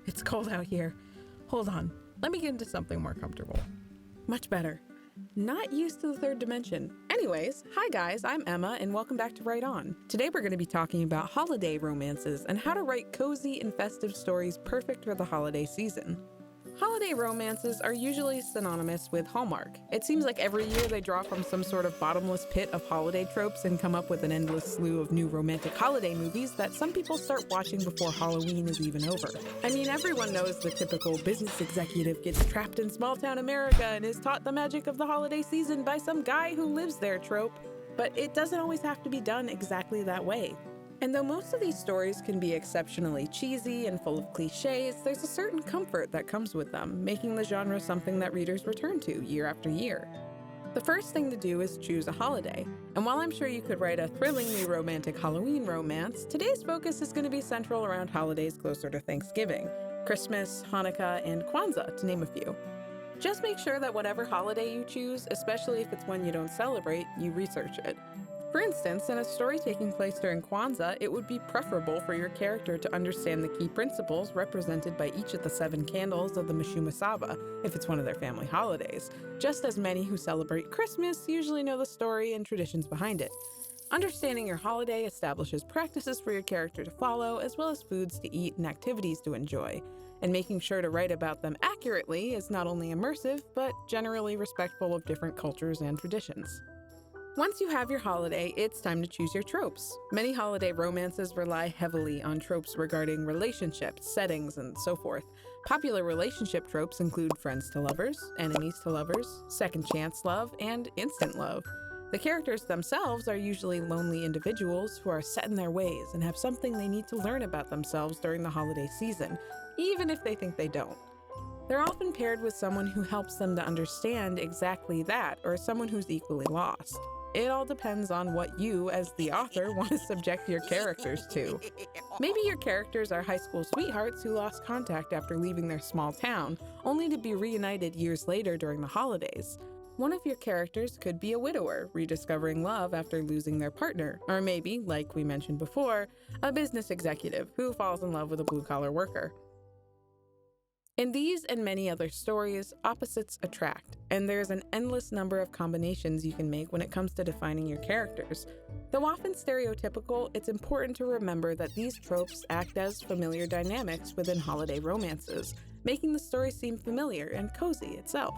It's cold out here. Hold on, let me get into something more comfortable. Much better. Not used to the third dimension. Anyways, hi guys, I'm Emma and welcome back to Write On. Today we're going to be talking about holiday romances and how to write cozy and festive stories perfect for the holiday season. Holiday romances are usually synonymous with Hallmark. It seems like every year they draw from some sort of bottomless pit of holiday tropes and come up with an endless slew of new romantic holiday movies that some people start watching before Halloween is even over. I mean, everyone knows the typical business executive gets trapped in small-town America and is taught the magic of the holiday season by some guy who lives there trope. But it doesn't always have to be done exactly that way. And though most of these stories can be exceptionally cheesy and full of cliches, there's a certain comfort that comes with them, making the genre something that readers return to year after year. The first thing to do is choose a holiday. And while I'm sure you could write a thrillingly romantic Halloween romance, today's focus is going to be central around holidays closer to Thanksgiving, Christmas, Hanukkah, and Kwanzaa, to name a few. Just make sure that whatever holiday you choose, especially if it's one you don't celebrate, you research it. For instance, in a story taking place during Kwanzaa, it would be preferable for your character to understand the key principles represented by each of the 7 candles of the Mishuma Saba, if it's one of their family holidays, just as many who celebrate Christmas usually know the story and traditions behind it. Understanding your holiday establishes practices for your character to follow, as well as foods to eat and activities to enjoy. And making sure to write about them accurately is not only immersive, but generally respectful of different cultures and traditions. Once you have your holiday, it's time to choose your tropes. Many holiday romances rely heavily on tropes regarding relationships, settings, and so forth. Popular relationship tropes include friends to lovers, enemies to lovers, second chance love, and instant love. The characters themselves are usually lonely individuals who are set in their ways and have something they need to learn about themselves during the holiday season, even if they think they don't. They're often paired with someone who helps them to understand exactly that, or someone who's equally lost. It all depends on what you, as the author, want to subject your characters to. Maybe your characters are high school sweethearts who lost contact after leaving their small town, only to be reunited years later during the holidays. One of your characters could be a widower, rediscovering love after losing their partner, or maybe, like we mentioned before, a business executive who falls in love with a blue-collar worker. In these and many other stories, opposites attract, and there's an endless number of combinations you can make when it comes to defining your characters. Though often stereotypical, it's important to remember that these tropes act as familiar dynamics within holiday romances, making the story seem familiar and cozy itself.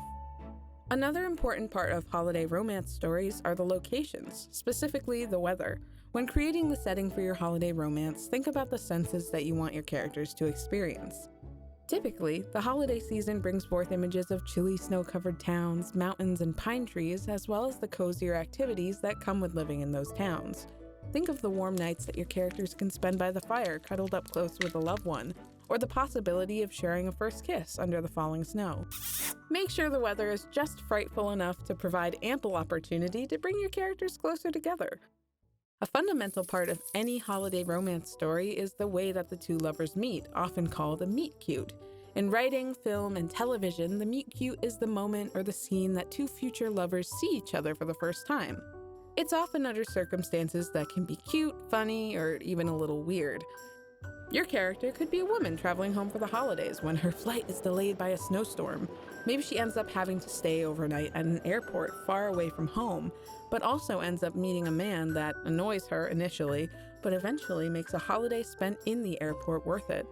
Another important part of holiday romance stories are the locations, specifically the weather. When creating the setting for your holiday romance, think about the senses that you want your characters to experience. Typically, the holiday season brings forth images of chilly snow-covered towns, mountains, and pine trees, as well as the cozier activities that come with living in those towns. Think of the warm nights that your characters can spend by the fire, cuddled up close with a loved one, or the possibility of sharing a first kiss under the falling snow. Make sure the weather is just frightful enough to provide ample opportunity to bring your characters closer together. A fundamental part of any holiday romance story is the way that the two lovers meet, often called a meet-cute. In writing, film, and television, the meet-cute is the moment or the scene that two future lovers see each other for the first time. It's often under circumstances that can be cute, funny, or even a little weird. Your character could be a woman traveling home for the holidays when her flight is delayed by a snowstorm. Maybe she ends up having to stay overnight at an airport far away from home, but also ends up meeting a man that annoys her initially, but eventually makes a holiday spent in the airport worth it.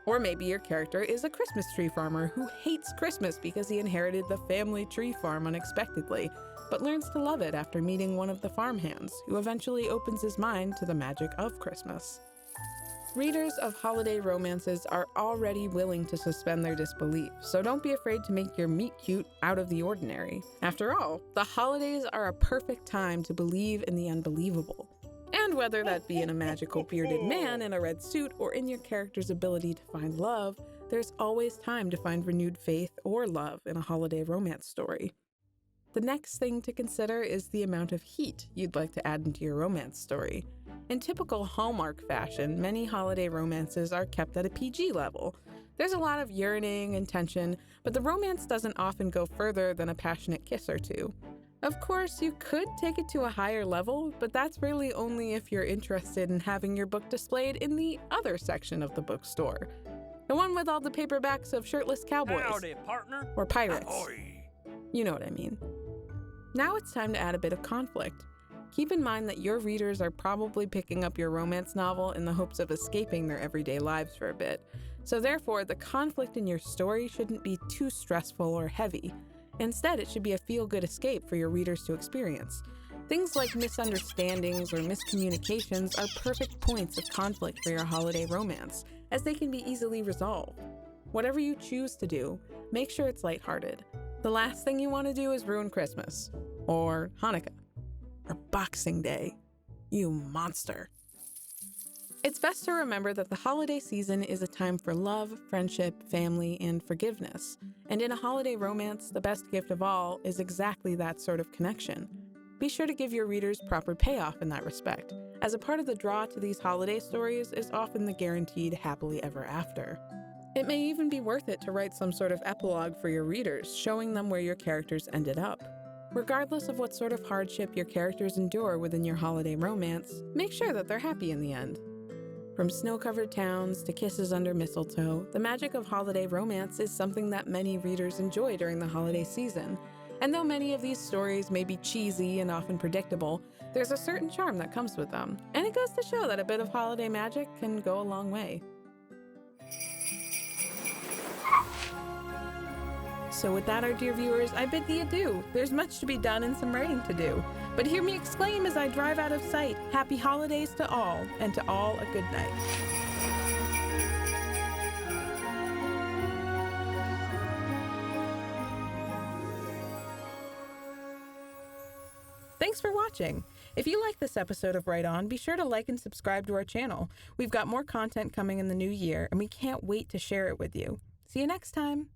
Or maybe your character is a Christmas tree farmer who hates Christmas because he inherited the family tree farm unexpectedly, but learns to love it after meeting one of the farmhands, who eventually opens his mind to the magic of Christmas. Readers of holiday romances are already willing to suspend their disbelief, so don't be afraid to make your meet-cute out of the ordinary. After all, the holidays are a perfect time to believe in the unbelievable. And whether that be in a magical bearded man in a red suit or in your character's ability to find love, there's always time to find renewed faith or love in a holiday romance story. The next thing to consider is the amount of heat you'd like to add into your romance story. In typical Hallmark fashion, many holiday romances are kept at a PG level. There's a lot of yearning and tension, but the romance doesn't often go further than a passionate kiss or two. Of course, you could take it to a higher level, but that's really only if you're interested in having your book displayed in the other section of the bookstore. The one with all the paperbacks of shirtless cowboys. Howdy, partner. Or pirates. Ahoy. You know what I mean. Now it's time to add a bit of conflict. Keep in mind that your readers are probably picking up your romance novel in the hopes of escaping their everyday lives for a bit. So therefore, the conflict in your story shouldn't be too stressful or heavy. Instead, it should be a feel-good escape for your readers to experience. Things like misunderstandings or miscommunications are perfect points of conflict for your holiday romance, as they can be easily resolved. Whatever you choose to do, make sure it's lighthearted. The last thing you want to do is ruin Christmas, or Hanukkah, or Boxing Day. You monster. It's best to remember that the holiday season is a time for love, friendship, family, and forgiveness. And in a holiday romance, the best gift of all is exactly that sort of connection. Be sure to give your readers proper payoff in that respect, as a part of the draw to these holiday stories is often the guaranteed happily ever after. It may even be worth it to write some sort of epilogue for your readers, showing them where your characters ended up. Regardless of what sort of hardship your characters endure within your holiday romance, make sure that they're happy in the end. From snow-covered towns to kisses under mistletoe, the magic of holiday romance is something that many readers enjoy during the holiday season. And though many of these stories may be cheesy and often predictable, there's a certain charm that comes with them, and it goes to show that a bit of holiday magic can go a long way. So with that, our dear viewers, I bid thee adieu. There's much to be done and some writing to do. But hear me exclaim as I drive out of sight, happy holidays to all, and to all a good night. Thanks for watching. If you like this episode of Right On, be sure to like and subscribe to our channel. We've got more content coming in the new year, and we can't wait to share it with you. See you next time.